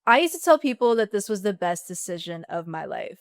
I used to tell people that this was the best decision of my life.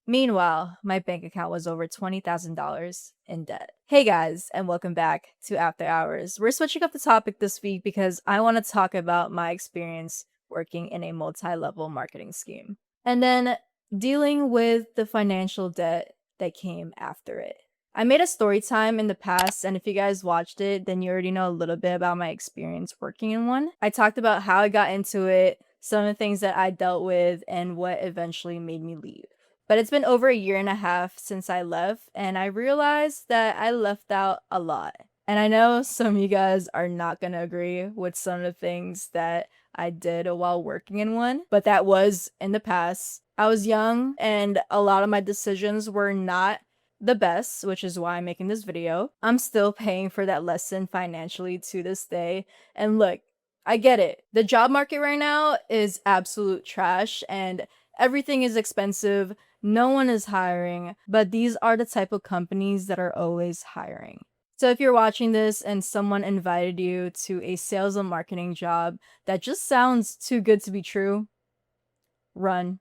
Meanwhile, my bank account was over $20,000 in debt. Hey guys, and welcome back to After Hours. We're switching up the topic this week because I want to talk about my experience working in a multi-level marketing scheme and then dealing with the financial debt that came after it. I made a story time in the past, and if you guys watched it, then you already know a little bit about my experience working in one. I talked about how I got into it, some of the things that I dealt with, and what eventually made me leave. But it's been over a year and a half since I left, and I realized that I left out a lot. And I know some of you guys are not going to agree with some of the things that I did while working in one, but that was in the past. I was young, and a lot of my decisions were not the best, which is why I'm making this video. I'm still paying for that lesson financially to this day. And look, I get it. The job market right now is absolute trash, and everything is expensive. No one is hiring, but these are the type of companies that are always hiring. So if you're watching this and someone invited you to a sales and marketing job that just sounds too good to be true, run.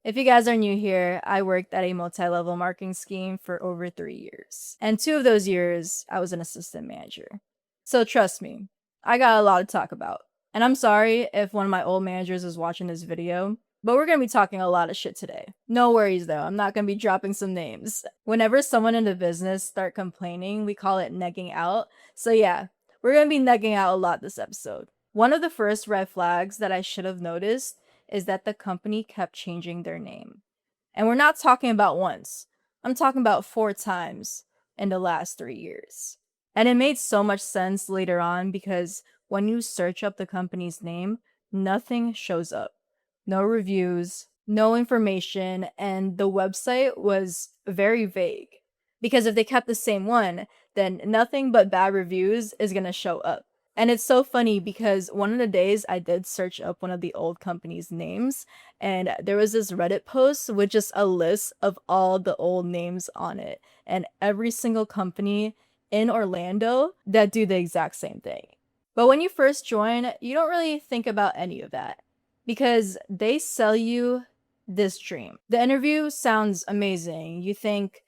If you guys are new here, I worked at a multi-level marketing scheme for over 3 years. And 2 of those years, I was an assistant manager. So trust me, I got a lot to talk about. And I'm sorry if one of my old managers is watching this video, but we're going to be talking a lot of shit today. No worries though, I'm not going to be dropping some names. Whenever someone in the business start complaining, we call it negging out. So yeah, we're going to be negging out a lot this episode. One of the first red flags that I should have noticed is that the company kept changing their name. And we're not talking about once. I'm talking about 4 times in the last 3 years. And it made so much sense later on because when you search up the company's name, nothing shows up. No reviews, no information, and the website was very vague. Because if they kept the same one, then nothing but bad reviews is going to show up. And it's so funny because one of the days I did search up one of the old company's names, and there was this Reddit post with just a list of all the old names on it, and every single company in Orlando that do the exact same thing. But when you first join, you don't really think about any of that because they sell you this dream. The interview sounds amazing. You think,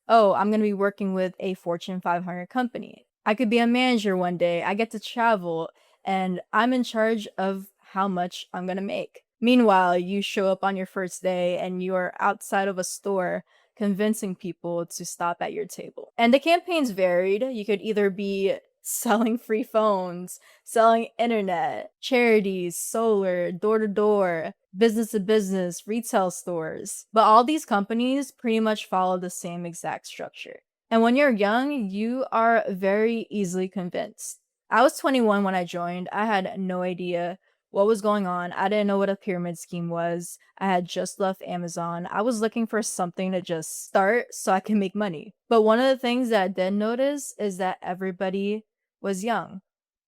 oh, I'm going to be working with a Fortune 500 company. I could be a manager one day. I get to travel and I'm in charge of how much I'm going to make. Meanwhile, you show up on your first day and you're outside of a store convincing people to stop at your table. And the campaigns varied. You could either be selling free phones, selling internet, charities, solar, door to door, business to business, retail stores. But all these companies pretty much follow the same exact structure. And when you're young, you are very easily convinced. I was 21 when I joined. I had no idea what was going on. I didn't know what a pyramid scheme was. I had just left Amazon. I was looking for something to just start so I can make money. But one of the things that I did notice is that everybody was young.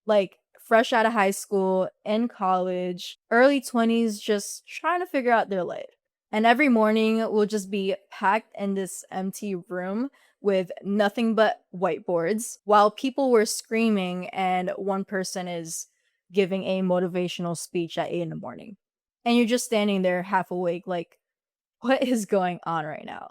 Like fresh out of high school, in college, early 20s, just trying to figure out their life. And every morning will just be packed in this empty room with nothing but whiteboards while people were screaming and one person is giving a motivational speech at 8 in the morning. And you're just standing there half awake like, what is going on right now?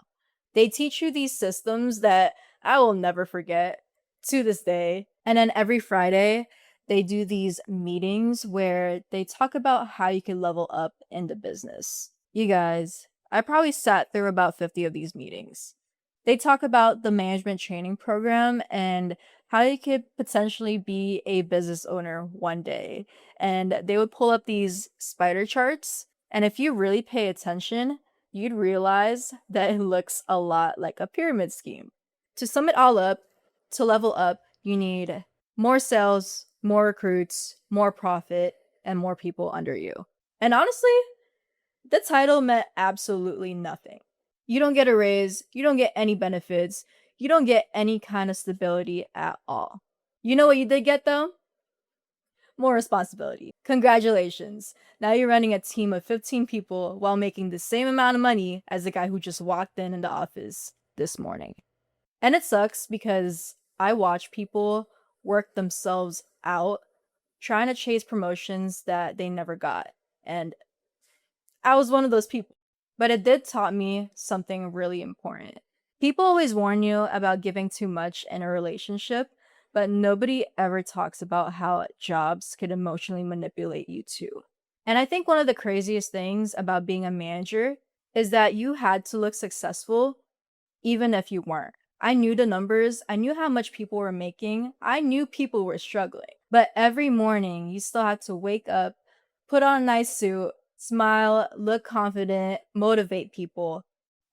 They teach you these systems that I will never forget to this day. And then every Friday, they do these meetings where they talk about how you can level up in the business. You guys, I probably sat through about 50 of these meetings. They talk about the management training program and how you could potentially be a business owner one day. And they would pull up these spider charts. And if you really pay attention, you'd realize that it looks a lot like a pyramid scheme. To sum it all up, to level up, you need more sales, more recruits, more profit, and more people under you. And honestly, the title meant absolutely nothing. You don't get a raise, you don't get any benefits, you don't get any kind of stability at all. You know what you did get though? More responsibility. Congratulations. Now you're running a team of 15 people while making the same amount of money as the guy who just walked in the office this morning. And it sucks because I watch people work themselves out trying to chase promotions that they never got. And I was one of those people. But it did taught me something really important. People always warn you about giving too much in a relationship, but nobody ever talks about how jobs could emotionally manipulate you too. And I think one of the craziest things about being a manager is that you had to look successful even if you weren't. I knew the numbers, I knew how much people were making, I knew people were struggling. But every morning, you still had to wake up, put on a nice suit, smile, look confident, motivate people,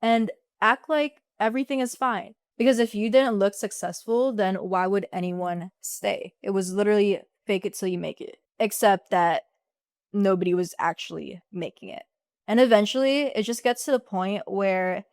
and act like everything is fine. Because if you didn't look successful, then why would anyone stay? It was literally fake it till you make it. Except that nobody was actually making it. And eventually, it just gets to the point where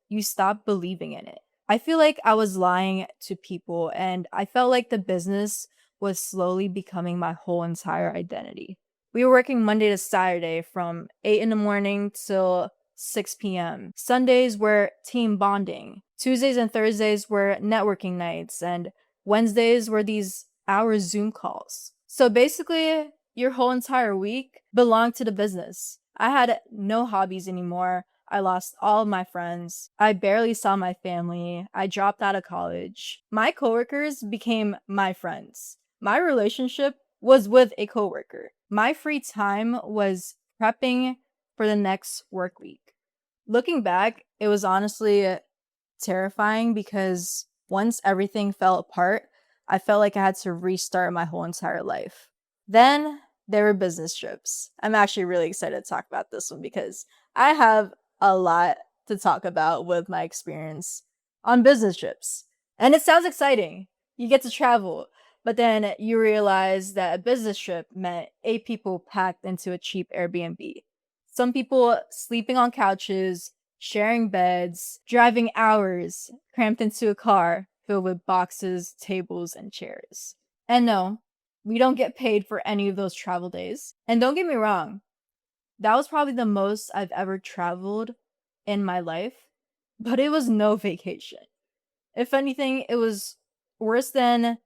you stop believing in it. I feel like I was lying to people, and I felt like the business was slowly becoming my whole entire identity. We were working Monday to Saturday from 8 in the morning till 6 p.m. Sundays were team bonding. Tuesdays and Thursdays were networking nights, and Wednesdays were these hour Zoom calls. So basically, your whole entire week belonged to the business. I had no hobbies anymore. I lost all of my friends. I barely saw my family. I dropped out of college. My coworkers became my friends. My relationship was with a coworker. My free time was prepping for the next work week. Looking back, it was honestly terrifying because once everything fell apart, I felt like I had to restart my whole entire life. Then there were business trips. I'm actually really excited to talk about this one because I have a lot to talk about with my experience on business trips. And it sounds exciting. You get to travel, but then you realize that a business trip meant 8 people packed into a cheap Airbnb. Some people sleeping on couches, sharing beds, driving hours cramped into a car filled with boxes, tables, and chairs. And no, we don't get paid for any of those travel days. And don't get me wrong, that was probably the most I've ever traveled in my life, but it was no vacation. If anything, it was worse than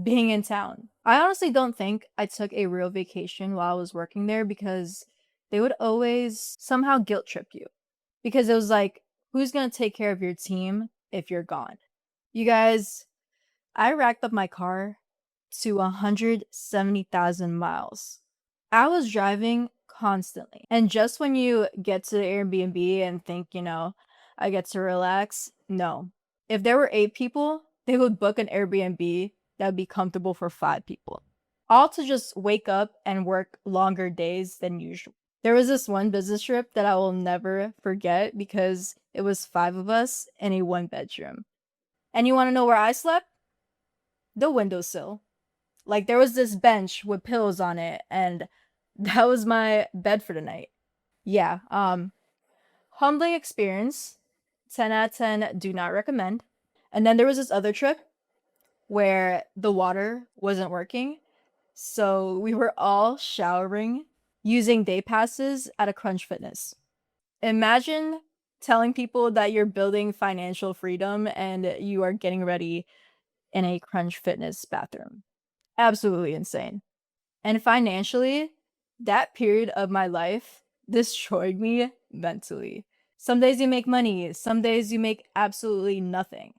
being in town. I honestly don't think I took a real vacation while I was working there because they would always somehow guilt trip you. Because it was like, who's going to take care of your team if you're gone? You guys, I racked up my car to 170,000 miles. I was driving constantly. And just when you get to the Airbnb and think, I get to relax, no. If there were 8 people, they would book an Airbnb that would be comfortable for 5 people. All to just wake up and work longer days than usual. There was this one business trip that I will never forget because it was 5 of us in a 1 bedroom. And you want to know where I slept? The windowsill. Like there was this bench with pillows on it, and that was my bed for the night. Yeah, humbling experience. 10 out of 10, do not recommend. And then there was this other trip where the water wasn't working. So we were all showering using day passes at a Crunch Fitness. Imagine telling people that you're building financial freedom and you are getting ready in a Crunch Fitness bathroom. Absolutely insane. And financially, that period of my life destroyed me mentally. Some days you make money, some days you make absolutely nothing.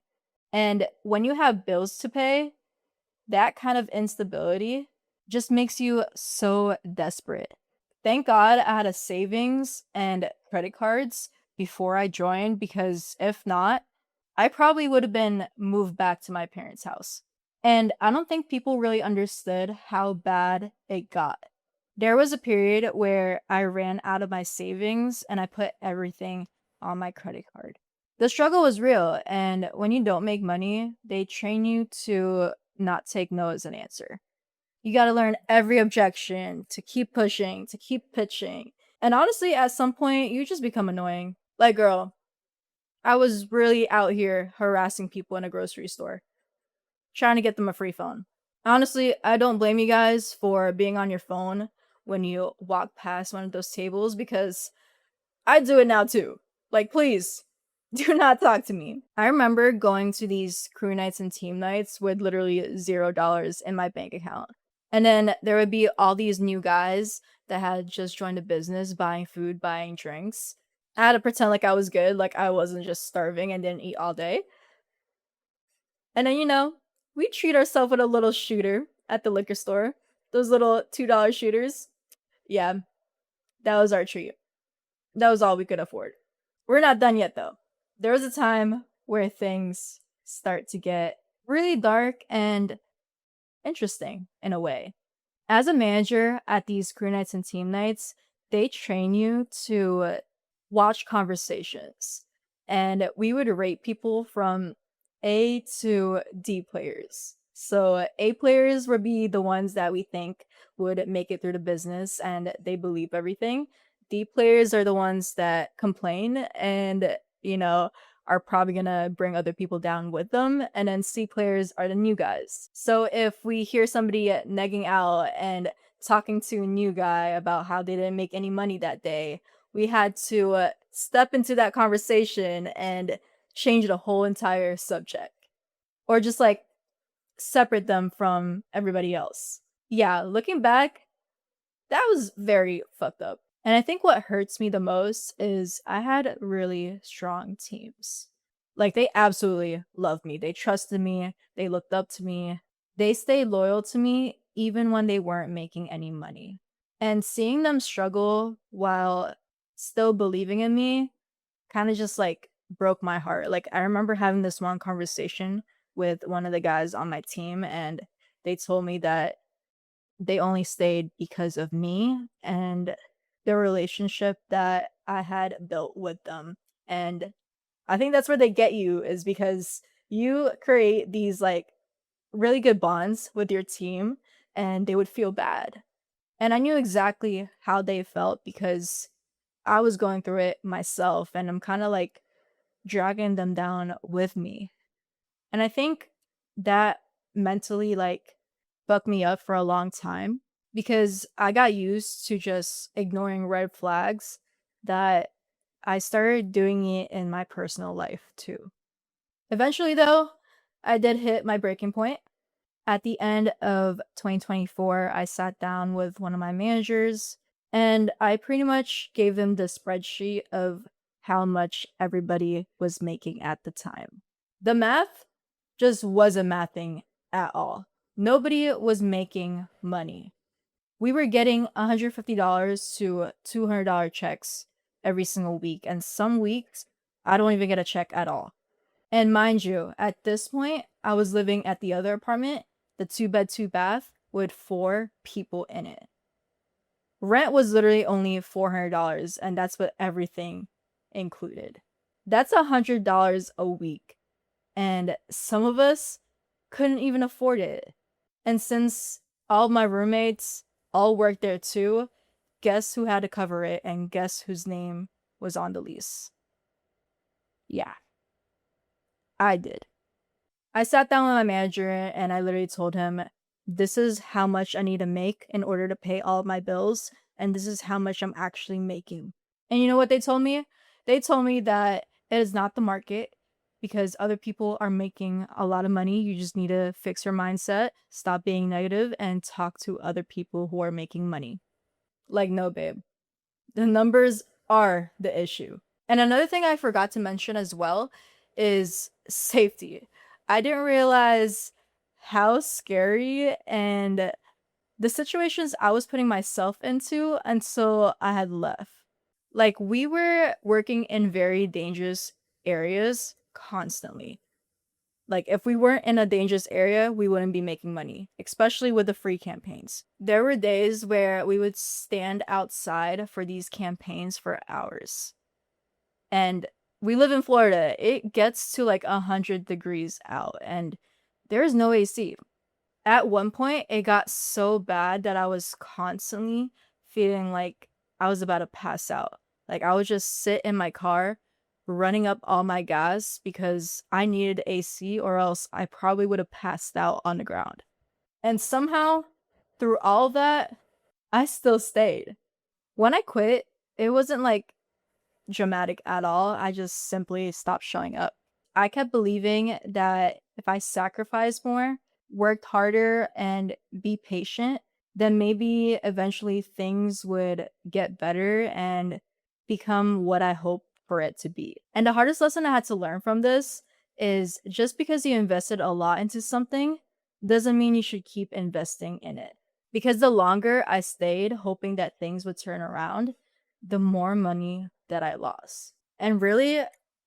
And when you have bills to pay, that kind of instability just makes you so desperate. Thank God I had a savings and credit cards before I joined because if not, I probably would have been moved back to my parents' house. And I don't think people really understood how bad it got. There was a period where I ran out of my savings and I put everything on my credit card. The struggle was real, and when you don't make money, they train you to not take no as an answer. You gotta learn every objection, to keep pushing, to keep pitching. And honestly, at some point, you just become annoying. Like, girl, I was really out here harassing people in a grocery store, trying to get them a free phone. Honestly, I don't blame you guys for being on your phone when you walk past one of those tables because I do it now too. Like, please, do not talk to me. I remember going to these crew nights and team nights with literally $0 in my bank account. And then there would be all these new guys that had just joined a business buying food, buying drinks. I had to pretend like I was good, like I wasn't just starving and didn't eat all day. And then, we treat ourselves with a little shooter at the liquor store. Those little $2 shooters. Yeah, that was our treat. That was all we could afford. We're not done yet, though. There was a time where things start to get really dark and interesting in a way. As a manager at these crew nights and team nights, they train you to watch conversations. And we would rate people from A to D players. So A players would be the ones that we think would make it through the business and they believe everything. D players are the ones that complain and, are probably going to bring other people down with them. And then C players are the new guys. So if we hear somebody negging out and talking to a new guy about how they didn't make any money that day, we had to step into that conversation and change the whole entire subject. Or just like separate them from everybody else. Yeah, looking back, that was very fucked up. And I think what hurts me the most is I had really strong teams. Like, they absolutely loved me. They trusted me. They looked up to me. They stayed loyal to me even when they weren't making any money. And seeing them struggle while still believing in me kind of just like broke my heart. Like, I remember having this one conversation with one of the guys on my team, and they told me that they only stayed because of me and the relationship that I had built with them. And I think that's where they get you, is because you create these like really good bonds with your team and they would feel bad. And I knew exactly how they felt because I was going through it myself and I'm kind of like dragging them down with me. And I think that mentally like fucked me up for a long time because I got used to just ignoring red flags that I started doing it in my personal life too. Eventually, though, I did hit my breaking point. At the end of 2024, I sat down with one of my managers and I pretty much gave them the spreadsheet of how much everybody was making at the time. The math just wasn't mathing at all. Nobody was making money. We were getting $150 to $200 checks every single week, and some weeks I don't even get a check at all. And mind you, at this point, I was living at the other apartment, the 2-bed, 2-bath, with 4 people in it. Rent was literally only $400, and that's what everything included. That's $100 a week, and some of us couldn't even afford it. And since all my roommates all worked there too, guess who had to cover it and guess whose name was on the lease? Yeah, I did. I sat down with my manager and I literally told him, this is how much I need to make in order to pay all of my bills, and this is how much I'm actually making. And you know what they told me? They told me that it is not the market because other people are making a lot of money. You just need to fix your mindset, stop being negative, and talk to other people who are making money. Like, no, babe. The numbers are the issue. And another thing I forgot to mention as well is safety. I didn't realize how scary and the situations I was putting myself into until I had left. Like, we were working in very dangerous areas constantly. Like, if we weren't in a dangerous area, we wouldn't be making money, especially with the free campaigns. There were days where we would stand outside for these campaigns for hours. And we live in Florida. It gets to like 100 degrees out and there is no AC. At one point, it got so bad that I was constantly feeling like I was about to pass out. Like, I would just sit in my car running up all my gas because I needed AC or else I probably would have passed out on the ground. And somehow, through all that, I still stayed. When I quit, it wasn't like dramatic at all. I just simply stopped showing up. I kept believing that if I sacrificed more, worked harder, and be patient, then maybe eventually things would get better and become what I hope for it to be. And the hardest lesson I had to learn from this is just because you invested a lot into something doesn't mean you should keep investing in it. Because the longer I stayed hoping that things would turn around, the more money that I lost. And really,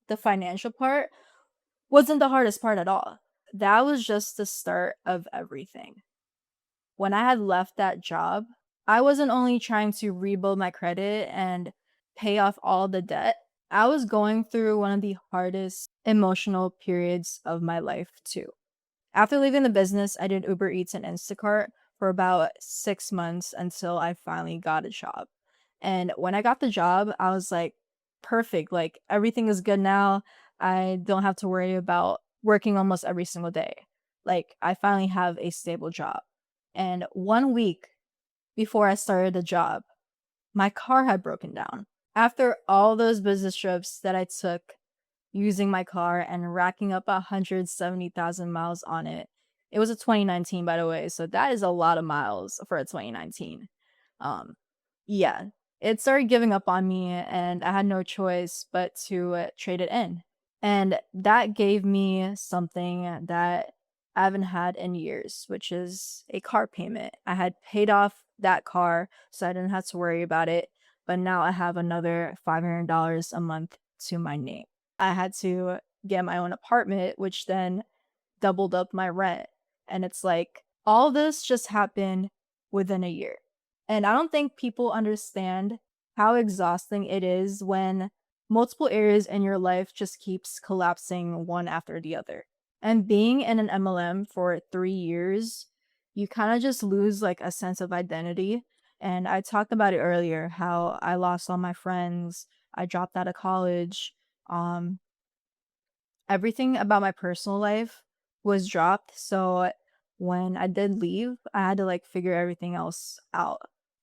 the financial part wasn't the hardest part at all. That was just the start of everything. When I had left that job, I wasn't only trying to rebuild my credit and pay off all the debt, I was going through one of the hardest emotional periods of my life too. After leaving the business, I did Uber Eats and Instacart for about 6 months until I finally got a job. And when I got the job, I was like, perfect. Like, everything is good now. I don't have to worry about working almost every single day. Like, I finally have a stable job. And 1 week before I started the job, my car had broken down. After all those business trips that I took using my car and racking up 170,000 miles on it. It was a 2019, by the way, so that is a lot of miles for a 2019. Um, yeah, it started giving up on me, and I had no choice but to trade it in. And that gave me something that I haven't had in years, which is a car payment. I had paid off that car, so I didn't have to worry about it. But now I have another $500 a month to my name. I had to get my own apartment, which then doubled up my rent. And it's like, all this just happened within a year. And I don't think people understand how exhausting it is when multiple areas in your life just keeps collapsing one after the other. And being in an MLM for 3 years, you kind of just lose like a sense of identity. And I talked about it earlier how I lost all my friends, I dropped out of college. Um, Everything about my personal life was dropped. So when I did leave, I had to like figure everything else out.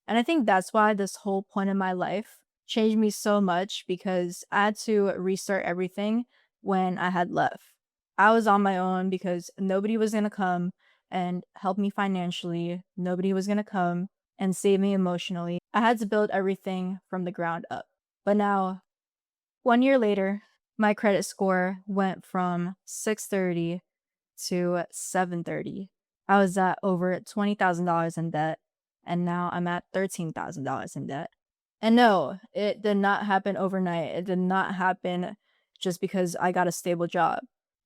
And I think that's why this whole point in my life changed me so much because I had to restart everything when I had left. I was on my own because nobody was going to come and help me financially. Nobody was going to come and save me emotionally. I had to build everything from the ground up. But now 1 year later, my credit score went from 630 to 730. I was at over $20,000 in debt, and now I'm at $13,000 in debt. And no, it did not happen overnight. It did not happen just because I got a stable job.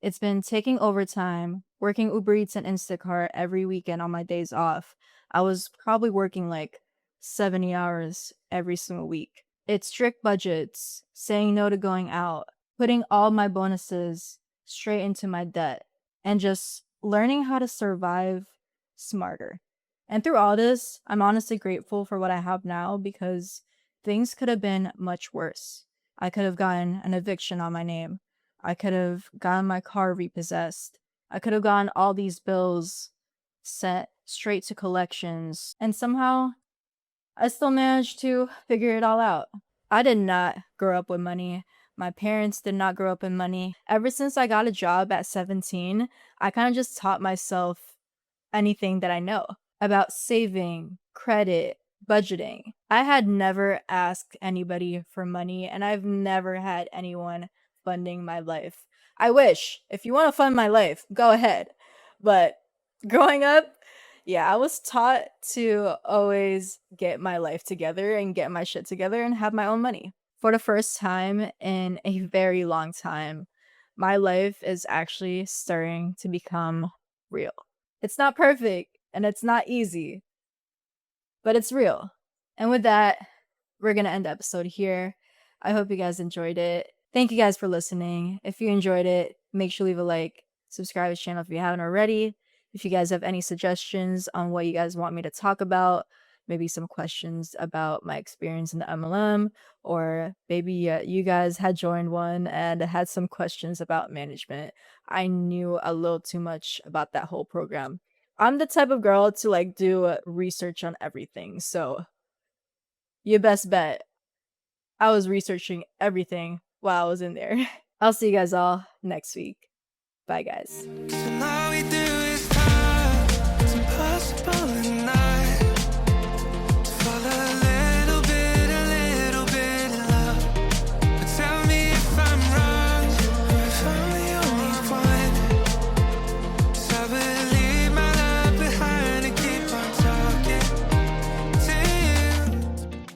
It's been taking overtime, working Uber Eats and Instacart every weekend on my days off. I was probably working like 70 hours every single week. It's strict budgets, saying no to going out, putting all my bonuses straight into my debt, and just learning how to survive smarter. And through all this, I'm honestly grateful for what I have now because things could have been much worse. I could have gotten an eviction on my name. I could have gotten my car repossessed. I could have gotten all these bills sent straight to collections. And somehow I still managed to figure it all out. I did not grow up with money. My parents did not grow up in money. Ever since I got a job at 17, I kind of just taught myself anything that I know about saving, credit, budgeting. I had never asked anybody for money, and I've never had anyone funding my life. I wish. If you want to fund my life, go ahead. But growing up, yeah, I was taught to always get my life together and get my shit together and have my own money. For the first time in a very long time, my life is actually starting to become real. It's not perfect and it's not easy, but it's real. And with that, we're going to end the episode here. I hope you guys enjoyed it. Thank you guys for listening. If you enjoyed it, make sure to leave a like, subscribe to the channel if you haven't already. If you guys have any suggestions on what you guys want me to talk about, maybe some questions about my experience in the MLM, or maybe you guys had joined one and had some questions about management. I knew a little too much about that whole program. I'm the type of girl to like do research on everything. So you best bet I was researching everything while I was in there. I'll see you guys all next week. Bye, guys.